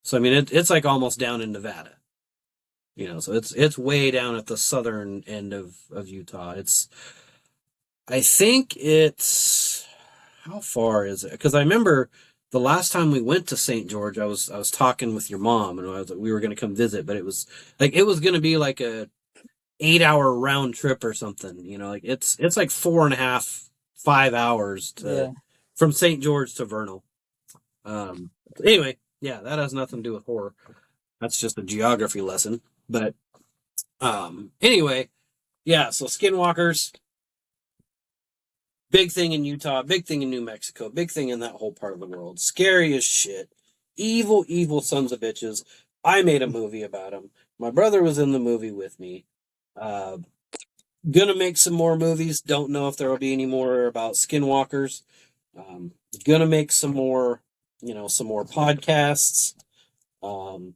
So I mean it's like almost down in Nevada. So it's way down at the southern end of Utah. I think it's how far is it? Because I remember the last time we went to St. George, I was talking with your mom and we were going to come visit, but it was going to be like a 8 hour round trip or something. Like it's like 4.5, 5 hours yeah. from St. George to Vernal. Um, anyway, yeah, that has nothing to do with horror. That's just a geography lesson. But anyway, yeah. So skinwalkers, big thing in Utah, big thing in New Mexico, big thing in that whole part of the world. Scary as shit. Evil, evil sons of bitches. I made a movie about them. My brother was in the movie with me. Uh, Gonna make some more movies. Don't know if there will be any more about skinwalkers. Um, Gonna make some more podcasts. Um,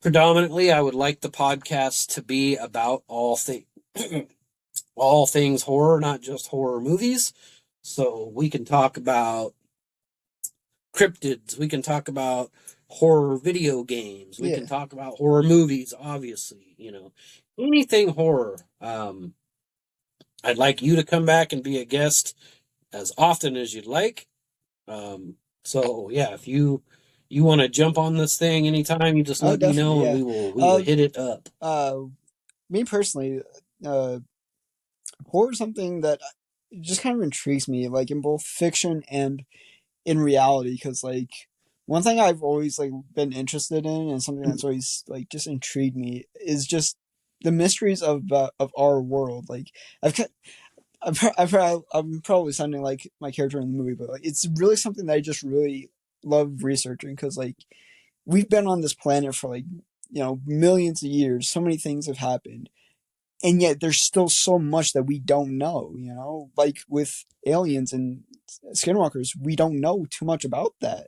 Predominantly, I would like the podcast to be about all things horror, not just horror movies. So we can talk about cryptids, we can talk about horror video games, we can Yeah. talk about horror movies, obviously, anything horror. I'd like you to come back and be a guest as often as you'd like. So yeah, if you want to jump on this thing anytime, you just Oh, let me definitely. know and Yeah. we will hit it up. Uh, Me personally, uh, horror is something that just kind of intrigues me, like in both fiction and in reality. Because like one thing I've always like been interested in, and something that's always like just intrigued me, is just the mysteries of our world. Like I've I'm probably sounding like my character in the movie, but like it's really something that I just really love researching because like we've been on this planet for like millions of years. So many things have happened, and yet there's still so much that we don't know. Like with aliens and skinwalkers, we don't know too much about that.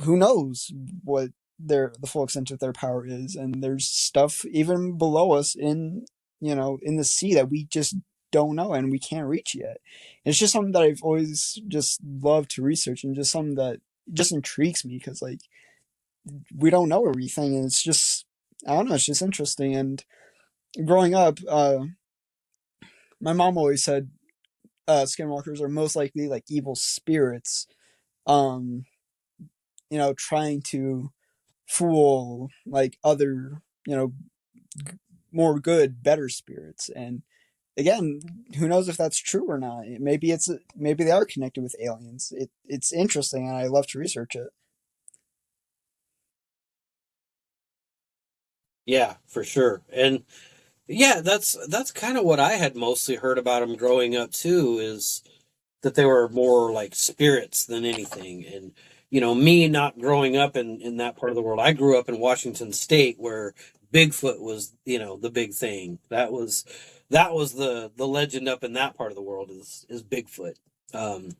Who knows what the full extent of their power is, and there's stuff even below us in the sea that we just don't know and we can't reach yet. It's just something that I've always just loved to research, and just something that just intrigues me because like we don't know everything, and it's just I don't know, it's just interesting. And growing up, my mom always said skinwalkers are most likely like evil spirits, um trying to fool like other more good, better spirits. And again, who knows if that's true or not. Maybe they are connected with aliens. It's interesting, and I love to research it. Yeah, for sure. And yeah, that's kind of what I had mostly heard about them growing up too, is that they were more like spirits than anything. And me not growing up in that part of the world, I grew up in Washington State where Bigfoot was, the big thing. That was the legend up in that part of the world is Bigfoot. Um,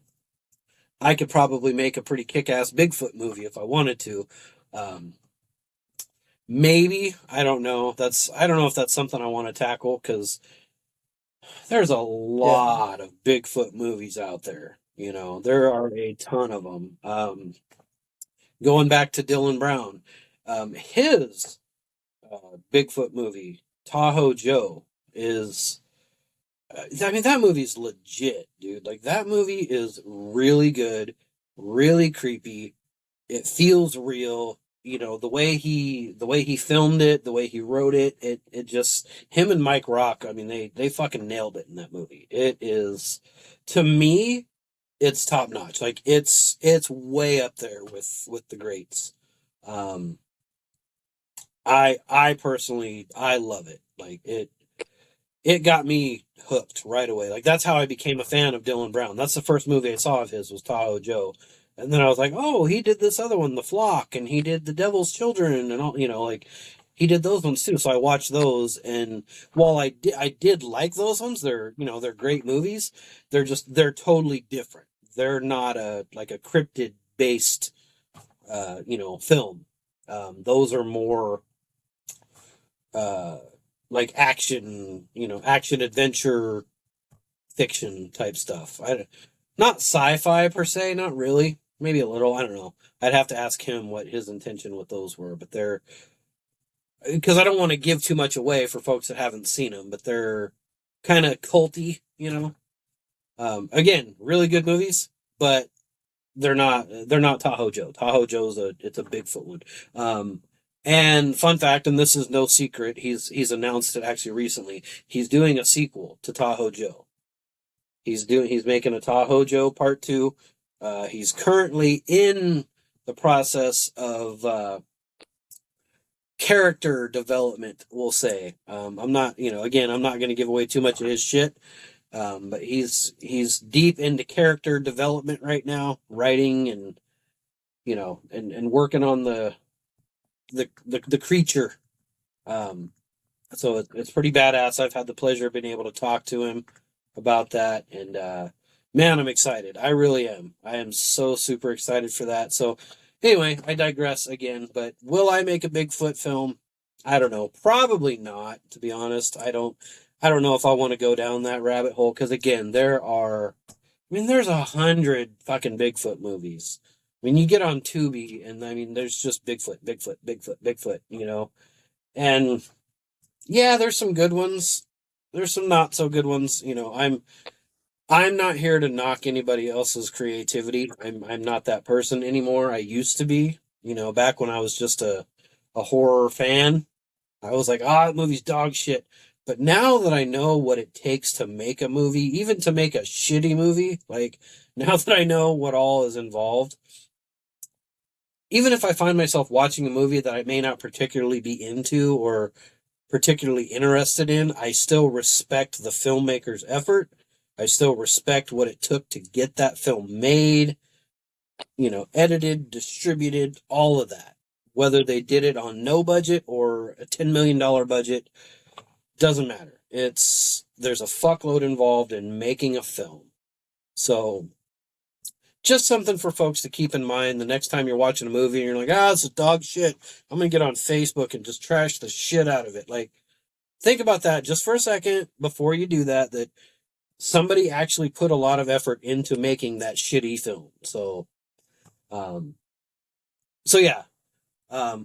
I could probably make a pretty kick-ass Bigfoot movie if I wanted to. Um, Maybe, I don't know. I don't know if that's something I want to tackle because there's a Yeah, lot of Bigfoot movies out there. There are a ton of them. Going back to Dylan Brown, his Bigfoot movie, Tahoe Joe, is. I mean, that movie's legit, dude. Like, that movie is really good, really creepy. It feels real. The way he filmed it, the way he wrote it, it just him and Mike Rock. I mean, they fucking nailed it in that movie. It is, to me, it's top notch. Like it's way up there with the greats. Um, I personally I love it. Like it got me hooked right away. Like that's how I became a fan of Dylan Brown. That's the first movie I saw of his was Tahoe Joe. And then I was like, oh, he did this other one, The Flock, and he did The Devil's Children, and all, like he did those ones too. So I watched those, and while I did like those ones, they're great movies. They're totally different. They're not a cryptid based film. Those are more uh like action adventure fiction type stuff. Not sci-fi per se, not really. Maybe a little. I don't know. I'd have to ask him what his intention with those were, but they're because I don't want to give too much away for folks that haven't seen them, but they're kind of culty. Again, really good movies, but they're not Tahoe Joe. Tahoe Joe's it's a Bigfoot one. And fun fact, and this is no secret, he's announced it actually recently. He's doing a sequel to Tahoe Joe. He's making a Tahoe Joe Part 2. He's currently in the process of character development, we'll say. I'm not, again, I'm not going to give away too much of his shit. But he's deep into character development right now, writing and working on the creature. Um, so it's pretty badass. I've had the pleasure of being able to talk to him about that, and man, I'm excited. I really am. I am so super excited for that. So Anyway, I digress again, but will I make a Bigfoot film? I don't know. Probably not, to be honest. I don't know if I want to go down that rabbit hole because again, there's 100 fucking Bigfoot movies. I mean, you get on Tubi and I mean, there's just Bigfoot, Bigfoot, Bigfoot, Bigfoot, And yeah, there's some good ones. There's some not so good ones. I'm not here to knock anybody else's creativity. I'm not that person anymore. I used to be. Back when I was just a horror fan, I was like, that movie's dog shit. But now that I know what it takes to make a movie, even to make a shitty movie, like now that I know what all is involved, even if I find myself watching a movie that I may not particularly be into or particularly interested in, I still respect the filmmaker's effort. I still respect what it took to get that film made, edited, distributed, all of that. Whether they did it on no budget or a $10 million budget, doesn't matter. There's a fuckload involved in making a film. So, just something for folks to keep in mind the next time you're watching a movie and you're like, this is dog shit. I'm going to get on Facebook and just trash the shit out of it. Like, think about that just for a second before you do that somebody actually put a lot of effort into making that shitty film. So yeah.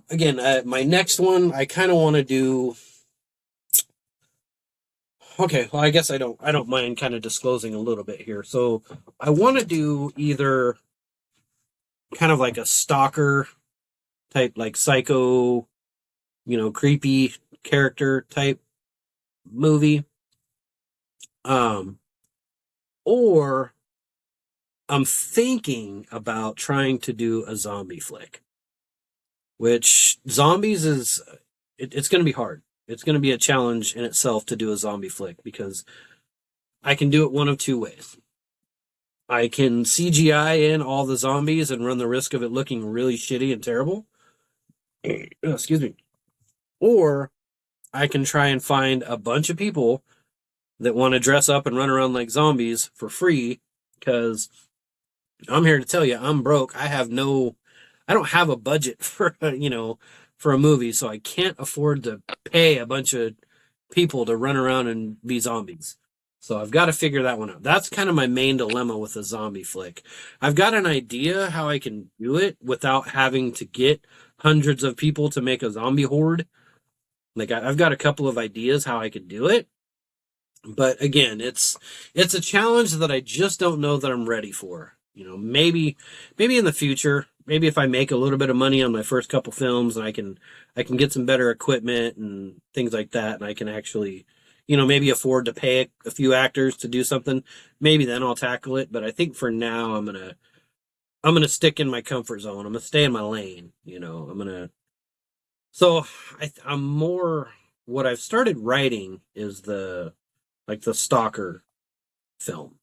Again, my next one, I kind of want to do. Okay, well, I guess I don't mind kind of disclosing a little bit here. So I want to do either kind of like a stalker type, like psycho, creepy character type movie. Or I'm thinking about trying to do a zombie flick, which zombies it's going to be hard. It's going to be a challenge in itself to do a zombie flick because I can do it one of two ways. I can CGI in all the zombies and run the risk of it looking really shitty and terrible. Excuse me. Or I can try and find a bunch of people that want to dress up and run around like zombies for free because I'm here to tell you I'm broke. I don't have a budget for for a movie, so I can't afford to pay a bunch of people to run around and be zombies. So I've got to figure that one out. That's kind of my main dilemma with a zombie flick. I've got an idea how I can do it without having to get hundreds of people to make a zombie horde. Like I've got a couple of ideas how I could do it. But again, it's a challenge that I just don't know that I'm ready for. Maybe in the future, maybe if I make a little bit of money on my first couple films and I can get some better equipment and things like that, and I can actually, maybe afford to pay a few actors to do something, maybe then I'll tackle it. But I think for now, I'm gonna stick in my comfort zone. I'm gonna stay in my lane. So I'm more, what I've started writing is the stalker film.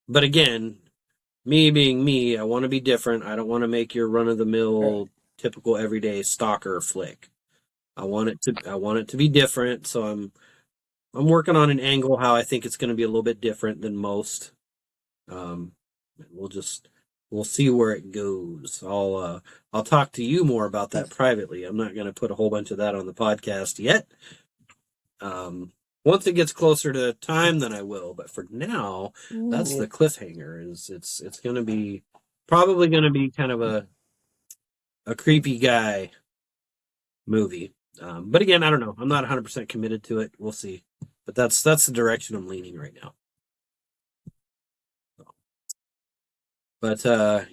But again, me being me, I want to be different. I don't want to make your run-of-the-mill, typical everyday stalker flick. I want it to be different. So I'm working on an angle how I think it's going to be a little bit different than most. We'll see where it goes. I'll talk to you more about that privately. I'm not going to put a whole bunch of that on the podcast yet. Once it gets closer to time, then I will. But for now, that's the cliffhanger. It's going to be probably going to be kind of a creepy guy movie. But again, I don't know. I'm not 100% committed to it. We'll see. But that's the direction I'm leaning right now. But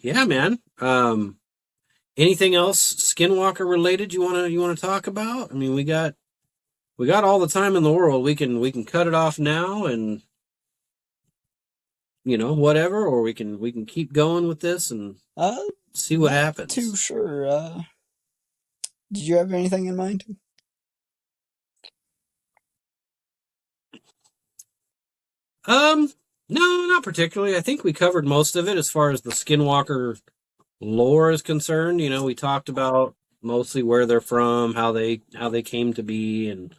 yeah, man. Anything else Skinwalker related you want to talk about? I mean, we got all the time in the world. We can cut it off now and whatever, or we can keep going with this and see what happens. Too sure. Did you have anything in mind? No, not particularly. I think we covered most of it as far as the Skinwalker lore is concerned. We talked about mostly where they're from, how they came to be, and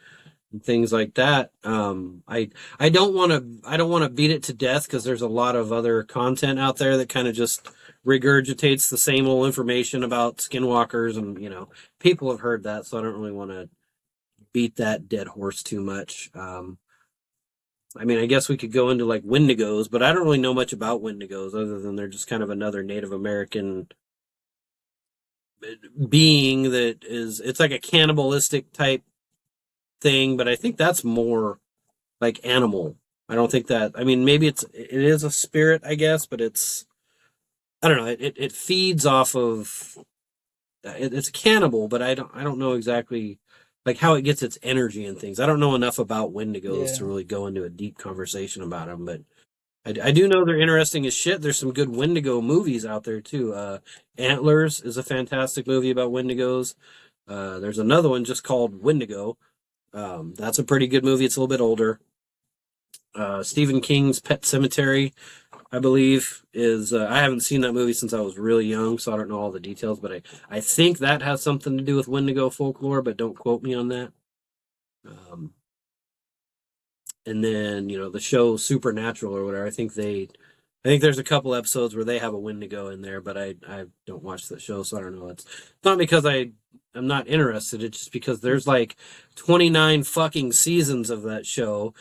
and things like that. I don't want to beat it to death because there's a lot of other content out there that kind of just regurgitates the same old information about skinwalkers, and people have heard that, so I don't really want to beat that dead horse too much. I mean, I guess we could go into like Wendigos, but I don't really know much about Wendigos other than they're just kind of another Native American being that it's like a cannibalistic type thing, but I think that's more like animal. I don't think that, I mean, maybe it is a spirit, I guess, but I don't know. It feeds off of, it's a cannibal, but I don't know exactly like how it gets its energy and things. I don't know enough about Wendigos to really go into a deep conversation about them, but I do know they're interesting as shit. There's some good Wendigo movies out there too. Antlers is a fantastic movie about Wendigos. There's another one just called Wendigo. That's a pretty good movie. It's a little bit older. Stephen King's Pet Sematary, I believe, is I haven't seen that movie since I was really young, so I don't know all the details, but I think that has something to do with Wendigo folklore, but don't quote me on that. And then, the show Supernatural or whatever, I think there's a couple episodes where they have a Wendigo in there, but I don't watch the show, so I don't know. It's not because I'm not interested, it's just because there's like 29 fucking seasons of that show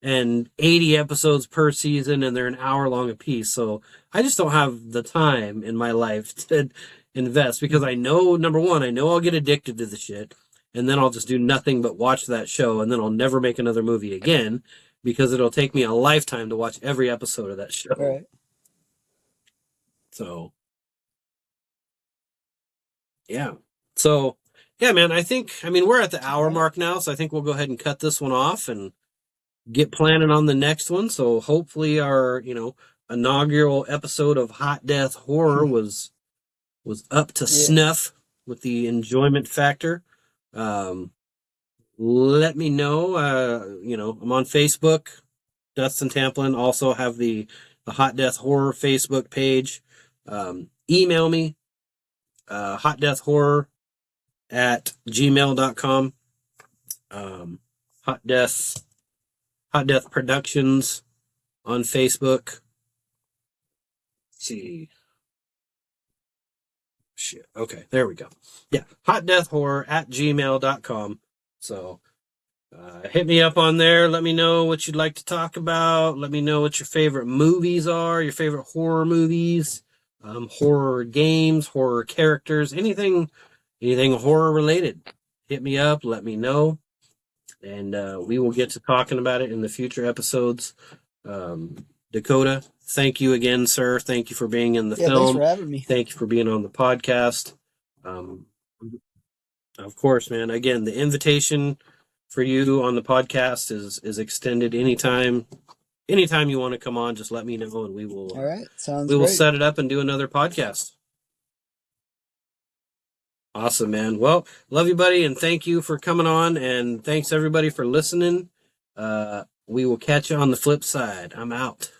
and 80 episodes per season, and they're an hour long a piece. So I just don't have the time in my life to invest because I know, number one, I know I'll get addicted to the shit, and then I'll just do nothing but watch that show, and then I'll never make another movie again because it'll take me a lifetime to watch every episode of that show. Right. So, yeah. So, yeah, man, I mean, we're at the hour mark now, so I think we'll go ahead and cut this one off and get planning on the next one. So hopefully our, inaugural episode of Hot Death Horror was up to snuff with the enjoyment factor. Let me know. I'm on Facebook, Dustin Tamplin. Also have the Hot Death Horror Facebook page. Email me, hotdeathhorror@gmail.com. Hot Death Productions on Facebook. Let's see. Shit. Okay, there we go. Yeah, hotdeathhorror@gmail.com. So hit me up on there. Let me know what you'd like to talk about. Let me know what your favorite movies are, your favorite horror movies, horror games, horror characters, anything horror related. Hit me up. Let me know. And we will get to talking about it in the future episodes. Dakota, thank you again, sir. Thank you for being in the film. Thanks for having me. Thank you for being on the podcast. Of course, man. Again, the invitation for you on the podcast is extended anytime. Anytime you want to come on, just let me know, and we will. All right, sounds. We will set it up and do another podcast. Awesome, man. Well, love you, buddy, and thank you for coming on, and thanks everybody for listening. We will catch you on the flip side. I'm out.